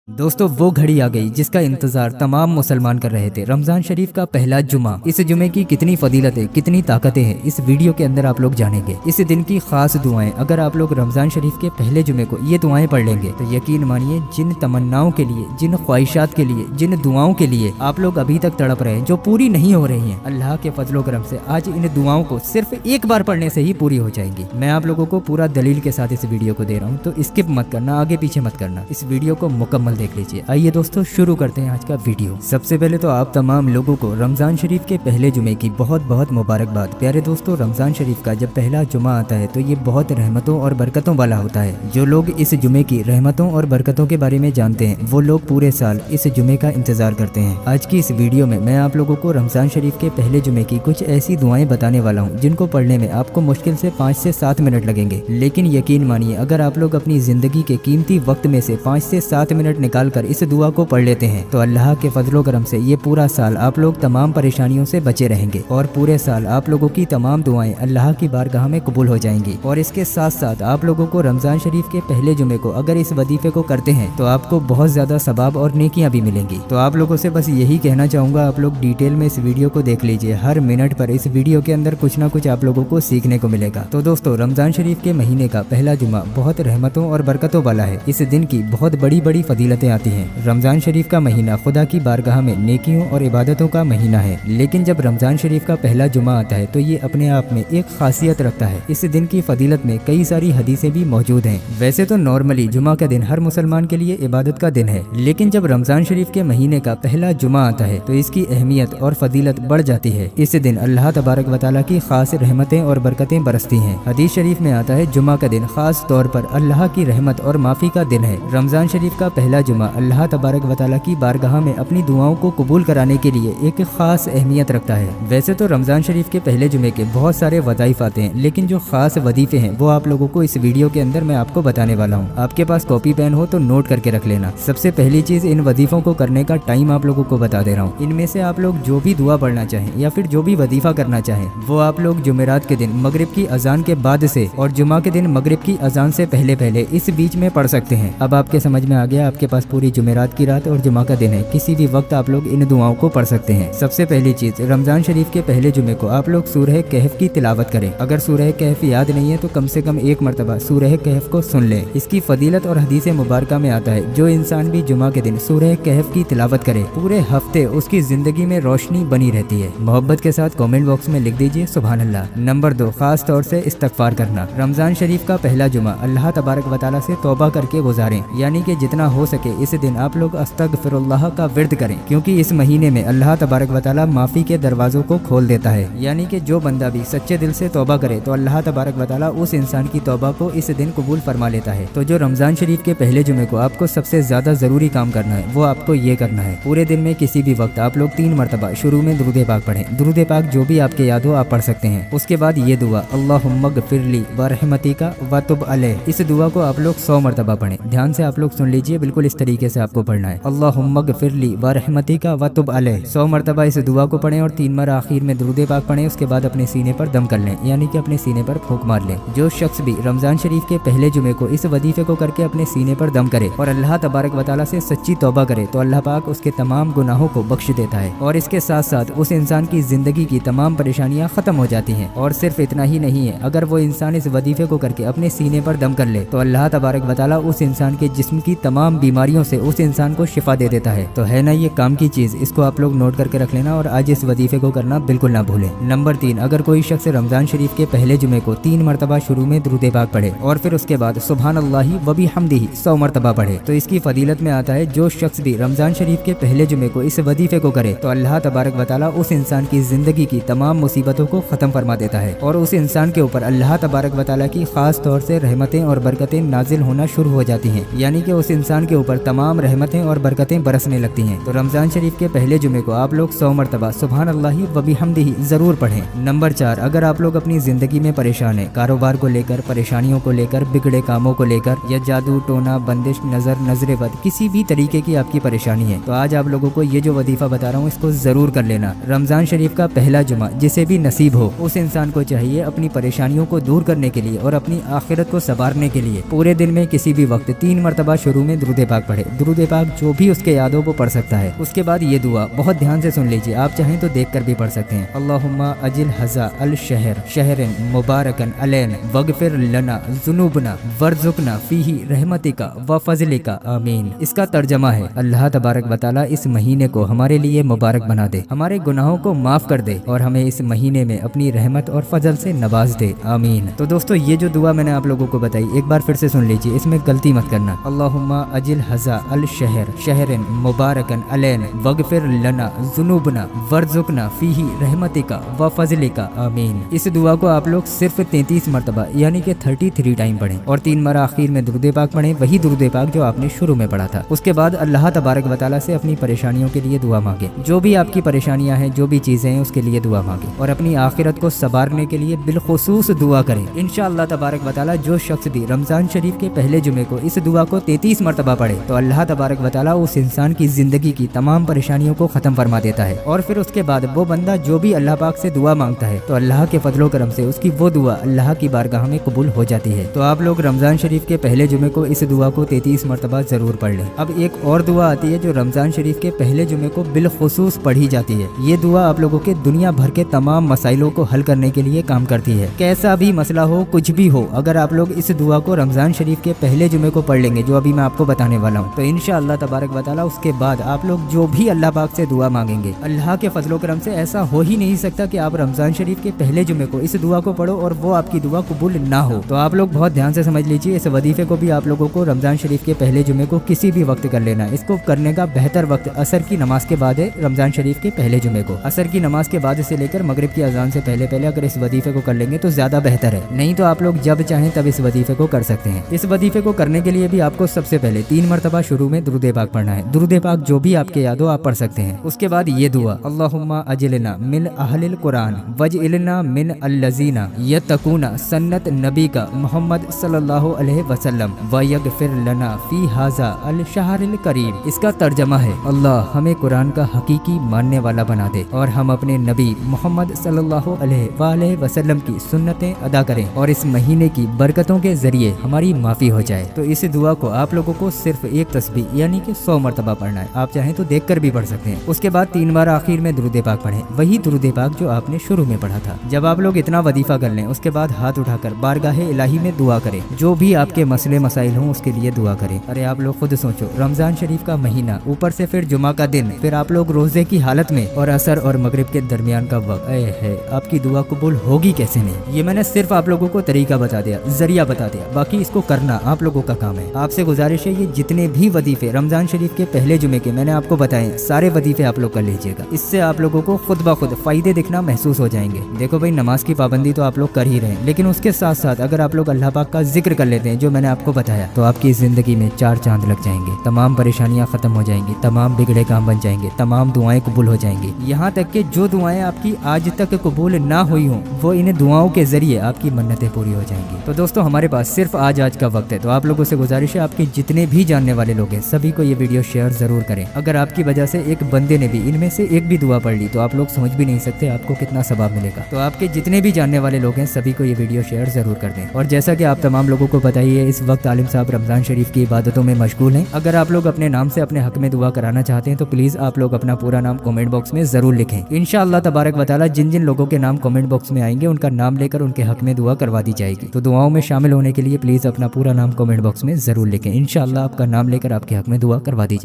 दोस्तों वो घड़ी आ गई जिसका इंतजार तमाम मुसलमान कर रहे थे। रमजान शरीफ का पहला जुमा। इस जुमे की कितनी फजीलतें कितनी ताकतें हैं इस वीडियो के अंदर आप लोग जानेंगे। इस दिन की खास दुआएं, अगर आप लोग रमजान शरीफ के पहले जुमे को ये दुआएं पढ़ लेंगे तो यकीन मानिए जिन तमन्नाओं के लिए, जिन ख्वाहिशात के लिए, जिन दुआओं के लिए आप लोग अभी तक तड़प रहे हैं, जो पूरी नहीं हो रही है, अल्लाह के फजलो करम से आज इन दुआओं को सिर्फ एक बार पढ़ने से ही पूरी हो जाएंगी। मैं आप लोगों को पूरा दलील के साथ इस वीडियो को दे रहा हूँ, तो स्किप मत करना, आगे पीछे मत करना, इस वीडियो को मुकम्मल देख लीजिए। आइए दोस्तों शुरू करते हैं आज का वीडियो। सबसे पहले तो आप तमाम लोगों को रमजान शरीफ के पहले जुमे की बहुत बहुत मुबारकबाद। प्यारे दोस्तों, रमजान शरीफ का जब पहला जुमा आता है तो ये बहुत रहमतों और बरकतों वाला होता है। जो लोग इस जुमे की रहमतों और बरकतों के बारे में जानते हैं वो लोग पूरे साल इस जुमे का इंतजार करते हैं। आज की इस वीडियो में मैं आप लोगों को रमजान शरीफ के पहले जुमे की कुछ ऐसी दुआएं बताने वाला हूँ जिनको पढ़ने में आपको मुश्किल से 5 से 7 मिनट लगेंगे। लेकिन यकीन मानिए अगर आप लोग अपनी जिंदगी के कीमती वक्त में से 5 से 7 मिनट निकाल कर इस दुआ को पढ़ लेते हैं तो अल्लाह के फजलो करम से ये पूरा साल आप लोग तमाम परेशानियों से बचे रहेंगे और पूरे साल आप लोगों की तमाम दुआएं अल्लाह की बारगाह में कबूल हो जाएंगी। और इसके साथ साथ आप लोगों को रमजान शरीफ के पहले जुमे को अगर इस वजीफे को करते हैं तो आपको बहुत ज्यादा सवाब और नेकियां भी मिलेंगी। तो आप लोगों से बस यही कहना चाहूंगा, आप लोग डिटेल में इस वीडियो को देख लीजिए। हर मिनट पर इस वीडियो के अंदर कुछ ना कुछ आप लोगों को सीखने को मिलेगा। तो दोस्तों, रमजान शरीफ के महीने का पहला जुमा बहुत रहमतों और बरकतों वाला है। इस दिन की बहुत बड़ी बड़ी फजीलतें आती हैं। रमजान शरीफ का महीना खुदा की बारगाह में नेकियों और इबादतों का महीना है। लेकिन जब रमजान शरीफ का पहला जुमा आता है तो ये अपने आप में एक खासियत रखता है। इस दिन की फजीलत में कई सारी हदीसें भी मौजूद हैं। वैसे तो नॉर्मली जुमा का दिन हर मुसलमान के लिए इबादत का दिन है, लेकिन जब रमजान शरीफ के महीने का पहला जुमा आता है तो इसकी अहमियत और फजीलत बढ़ जाती है। इस दिन अल्लाह तबारक व तआला की खास रहमतें और बरकतें बरसती हैं। हदीस शरीफ में आता है जुमा का दिन खास तौर पर अल्लाह की रहमत और माफी का दिन है। रमजान शरीफ का पहला जुमा अल्लाह तबारक व तआला की बारगाह में अपनी दुआओं को कबूल कराने के लिए एक खास अहमियत रखता है। वैसे तो रमजान शरीफ के पहले जुमे के बहुत सारे वज़ाइफ आते हैं, लेकिन जो खास वजीफे हैं वो आप लोगों को इस वीडियो के अंदर मैं आपको बताने वाला हूँ। आपके पास कॉपी पेन हो तो नोट करके रख लेना। सबसे पहली चीज, इन वजीफों को करने का टाइम आप लोगों को बता दे रहा हूँ। इनमें से आप लोग जो भी दुआ पढ़ना चाहें या फिर जो भी वजीफा करना चाहें वो आप लोग जुमेरात के दिन मगरिब की अजान के बाद से और जुमा के दिन मगरिब की अजान से पहले पहले इस बीच में पढ़ सकते हैं। अब आपके समझ में आ गया, आपके पास पूरी जुमेरात की रात और जुमा का दिन है, किसी भी वक्त आप लोग इन दुआओं को पढ़ सकते हैं। सबसे पहली चीज, रमजान शरीफ के पहले जुमे को आप लोग सूरह कहफ की तिलावत करें। अगर सूरह कहफ याद नहीं है तो कम से कम एक मरतबा सूरह कहफ को सुन लें। इसकी फजीलत और हदीस मुबारका में आता है जो इंसान भी जुमा के दिन सूरह कहफ की तिलावत करे पूरे हफ्ते उसकी जिंदगी में रोशनी बनी रहती है। मोहब्बत के साथ कमेंट बॉक्स में लिख दीजिए सुभान अल्लाह। नंबर 2, खास तौर से इस्तगफार करना। रमजान शरीफ का पहला जुमा अल्लाह तबारक व तआला से तौबा करके गुजारें, यानी कि जितना हो सके इस दिन आप लोग अस्तगफिरुल्लाह का विर्द करें, क्योंकि इस महीने में अल्लाह तबारक व तआला माफी के दरवाजों को खोल देता है। यानी कि जो बंदा भी सच्चे दिल से तौबा करे तो अल्लाह तबारक व तआला उस इंसान की तौबा को इस दिन कबूल फरमा लेता है। तो जो रमजान शरीफ के पहले जुमे को आपको सबसे ज्यादा जरूरी काम करना है वो आपको ये करना है, पूरे दिन में किसी भी वक्त आप लोग 3 मरतबा शुरू में दुरूद पाक पढ़ें। दुरूद पाक जो भी आपके याद हो आप पढ़ सकते हैं। उसके बाद ये दुआ अल्लाहुम्मा गफिरली व रहमतिका व तुब अलैह, इस दुआ को आप लोग 100 मरतबा पढ़ें। ध्यान से आप लोग सुन लीजिए, बिल्कुल इस तरीके से आपको पढ़ना है। अल्लाहुम्मा गफिरली व रहमतिका व तुब अलैह 100 मरतबा इस दुआ को पढ़ें और 3 बार आखिर में दुरूद पाक पढ़ें। उसके बाद अपने सीने पर दम कर लें, यानी कि अपने सीने पर फूंक मार लें। जो शख्स भी रमजान शरीफ के पहले जुमे को इस वजीफे को करके अपने सीने पर दम करे और अल्लाह तबारक व तआला से सच्ची तौबा करे तो अल्लाह पाक उसके तमाम गुनाहों को बख्श देता है और इसके साथ साथ उस इंसान की जिंदगी की तमाम परेशानियां खत्म हो जाती हैं। और सिर्फ इतना ही नहीं है, अगर वो इंसान इस वजीफे को करके अपने सीने पर दम कर ले तो अल्लाह तबारक व तआला उस इंसान के जिस्म की तमाम बीमारियों से उस इंसान को शिफा दे देता है। तो है ना ये काम की चीज, इसको आप लोग नोट करके रख लेना और आज इस वजीफे को करना बिल्कुल ना भूलें। नंबर 3, अगर कोई शख्स रमजान शरीफ के पहले जुमे को 3 मरतबा शुरू में दुरूद पाक पढ़े और फिर उसके बाद सुभान अल्लाही व बिहम्दिही 100 मरतबा पढ़े तो इसकी फजीलत में आता है जो शख्स भी रमजान शरीफ के पहले जुमे को इस वजीफे को करे तो अल्लाह तबारक व तआला उस इंसान की जिंदगी की तमाम मुसीबतों को खत्म फरमा देता है और उस इंसान के ऊपर अल्लाह तबारक व तआला की खास तौर से रहमतें और बरकतें नाजिल होना शुरू हो जाती हैं, यानी कि उस इंसान के ऊपर तमाम रहमतें और बरकतें बरसने लगती हैं। तो रमजान शरीफ के पहले जुमे को आप लोग 100 मरतबा सुभान अल्लाही व बिहम्दिही जरूर पढ़ें। नंबर 4, अगर आप लोग अपनी जिंदगी में परेशान हैं, कारोबार को लेकर, परेशानियों को लेकर, बिगड़े कामों को लेकर या जादू टोना बंदिश नजर नजरे बद किसी भी तरीके की आपकी परेशानी है तो आज आप लोगों को ये जो वजीफा बता रहा हूँ इसको जरूर कर लेना। रमजान शरीफ का पहला जुमा जिसे भी नसीब हो उस इंसान को चाहिए अपनी परेशानियों को दूर करने के लिए और अपनी आखिरत को संवारने के लिए पूरे दिन में किसी भी वक्त 3 मरतबा शुरू में दुरूद पाक पढ़े। दुरूद पाक जो भी उसके याद हो वो पढ़ सकता है। उसके बाद ये दुआ बहुत ध्यान से सुन लीजिए, आप चाहें तो देख कर भी पढ़ सकते हैं। अल्लाहुम्मा अजिल हज़ा अल शहर शहरन मुबारकन अलैन वगफिर लना जुनूबना वर्जुकना फीही रहमतिका व फजलिका आमीन। इसका तर्जमा है, अल्लाह तबारक व तआला इस महीने को हमारे लिए मुबारक बना दे, हमारे गुनाहों को माफ कर दे और हमें इस महीने में अपनी रहमत और फजल से नवाज दे, आमीन। तो दोस्तों ये जो दुआ मैंने आप लोगों को बताई एक बार फिर से सुन लीजिए, इसमें गलती मत करना। अल्लाहुम्मा अजिल हज़ा अल शहर शहरन मुबारकन अलैन वगफिर लना जुनूबना वर्जुकना फीही रहमतिका व फजलिका आमीन। इस दुआ को आप लोग सिर्फ 33 मरतबा यानी कि 33 टाइम पढ़ें और 3 बार आखिर में दुरूद पाक पढ़ें, वही दुरूद पाक जो आपने शुरू में पढ़ा था। उसके बाद अल्लाह तबारक व तआला से अपनी परेशानियों के लिए दुआ मांगे, जो भी आपकी परेशानियां हैं, जो भी चीजें हैं उसके लिए दुआ मांगे और अपनी आखिरत को संवारने के लिए बिलखुसूस दुआ करें। इंशाअल्लाह तबारक व तआला जो शख्स भी रमजान शरीफ के पहले जुमे को इस दुआ को 33 मरतबा पढ़े तो अल्लाह तबारक व तआला उस इंसान की जिंदगी की तमाम परेशानियों को खत्म फरमा देता है। और फिर उसके बाद वो बंदा जो भी अल्लाह पाक से दुआ मांगता है तो अल्लाह के फजलो करम से उसकी वो दुआ अल्लाह की बारगाह में कबूल हो जाती है। तो आप लोग रमजान शरीफ के पहले जुमे को इस दुआ को 33 मरतबा जरूर पढ़ लें। अब एक और दुआ आती है जो रमजान शरीफ के पहले जुमे को बिलखुसूस पढ़ी जाती है। ये दुआ आप लोगों के दुनिया भर के तमाम मसाइलों को हल करने के लिए काम करती है। कैसा भी मसला हो, कुछ भी हो, अगर आप लोग इस दुआ को रमजान शरीफ के पहले जुमे को पढ़ लेंगे जो अभी मैं आपको बताने वाला हूँ, तो इंशाअल्लाह तबारक व तआला उसके बाद आप लोग जो भी अल्लाह पाक से दुआ मांगेंगे, अल्लाह के फजलो करम से ऐसा हो ही नहीं सकता कि आप रमजान शरीफ के पहले जुमे को इस दुआ को पढ़ो और वो आपकी दुआ कबूल ना हो। तो आप लोग बहुत ध्यान से समझ लीजिए, इस वजीफे को भी आप लोगों को रमजान शरीफ के पहले जुमे को किसी भी वक्त कर लेना। इसको करने का बेहतर वक्त असर की नमाज के बाद है। रमजान शरीफ के पहले जुमे को असर की नमाज के बाद से लेकर मगरिब की अजान से पहले पहले अगर इस वजीफे को कर लेंगे तो ज्यादा बेहतर है। नहीं तो आप लोग जब चाहें तब इस वजीफे को कर सकते हैं। इस वजीफे को करने के लिए भी आपको सबसे पहले 3 मरतबा शुरू में दुरूद पाक पढ़ना है। दुरूद पाक जो भी आपके याद हो आप पढ़ सकते हैं। उसके बाद ये दुआ, अल्लाहुम्मा अजिलना मिन अहलिल कुरान वजइलना मिन अल्लज़ीना यत्तकूना सन्नत नबी का मोहम्मद सल्लल्लाहु अलैहि वसल्लम व यगफिर लना फी हाजा अल शहरिल करीम। इसका तर्जमा है, अल्लाह हमें कुरान का हकीकी मानने वाला बना दे और हम अपने नबी मोहम्मद सल्लल्लाहु अलैहि वसल्लम की सुन्नतें अदा करें और इस महीने की बरकतों के जरिए हमारी माफी हो जाए। तो इस दुआ को आप लोगों को सिर्फ एक तस्बीह यानी कि 100 मरतबा पढ़ना है। आप चाहें तो देख कर भी पढ़ सकते हैं। उसके बाद 3 बार आखिर में दुरूद पाक पढ़ें, वही दुरूद पाक जो आपने शुरू में पढ़ा था। जब आप लोग इतना वजीफा कर लें उसके बाद हाथ उठाकर बारगाह इलाही में दुआ करें, जो भी आपके मसले मसाइल हों उसके लिए दुआ करें। अरे आप लोग खुद सोचो, रमजान शरीफ का महीना, ऊपर से फिर जुमा का दिन, फिर आप लोग रोजे की हालत में और असर और मगरिब के दरमियान का वक्त है, आपकी दुआ कबूल होगी कैसे नहीं। ये मैंने सिर्फ आप लोगों को तरीका बता दिया, जरिया बता दिया, बाकी इसको करना आप लोगों का काम है। आपसे गुजारिश है ये जितने भी वजीफे रमजान शरीफ के पहले जुमे के मैंने आपको बताए सारे वजीफे आप लोग कर लीजिएगा। इससे आप लोगों को खुद ब खुद फायदे दिखना महसूस हो जाएंगे। देखो भाई, नमाज की पाबंदी तो आप लोग कर ही रहे हैं, लेकिन उसके साथ साथ अगर आप लोग अल्लाह पाक का जिक्र कर लेते हैं जो मैंने आपको बताया, तो आपकी जिंदगी में 4 चांद लग जाएंगे, तमाम परेशानियां खत्म हो जाएंगी, तमाम बिगड़े काम बन जाएंगे, तमाम दुआएं कबूल हो जाएंगी। यहाँ तक कि जो दुआएं आपकी आज तक कबूल ना हुई हों वो इन दुआओं के जरिए आपकी मन्नतें पूरी हो जाएंगी। तो दोस्तों हमारे पास सिर्फ आज का वक्त है, तो आप लोगों से गुजारिश है आपके जितने भी जानने वाले लोग हैं सभी को ये वीडियो शेयर जरूर करें। अगर आपकी वजह से एक बंदे ने भी इनमें से एक भी दुआ पढ़ ली तो आप लोग समझ भी नहीं सकते आपको कितना सवाब मिलेगा। तो आपके जितने भी जानने वाले लोग हैं सभी को ये वीडियो शेयर जरूर कर दें। और जैसा कि आप तमाम लोगों को बताइए, इस वक्त आलिम साहब रमजान शरीफ की इबादतों में मशगूल हैं। अगर आप लोग अपने नाम से अपने हक में दुआ कराना चाहते हैं तो प्लीज आप लोग अपना पूरा नाम कमेंट बॉक्स में जरूर लिखें। इंशाअल्लाह तबारक व तआला जिन जिन लोगों के नाम कमेंट बॉक्स में आएंगे उनका नाम लेकर उनके हक में दुआ करवा दी जाएगी। तो दुआओं में शामिल होने के लिए प्लीज अपना पूरा नाम कमेंट बॉक्स में जरूर लिखें। इंशाअल्लाह आपका नाम लेकर आपके हक में दुआ करवा दी जाएगी।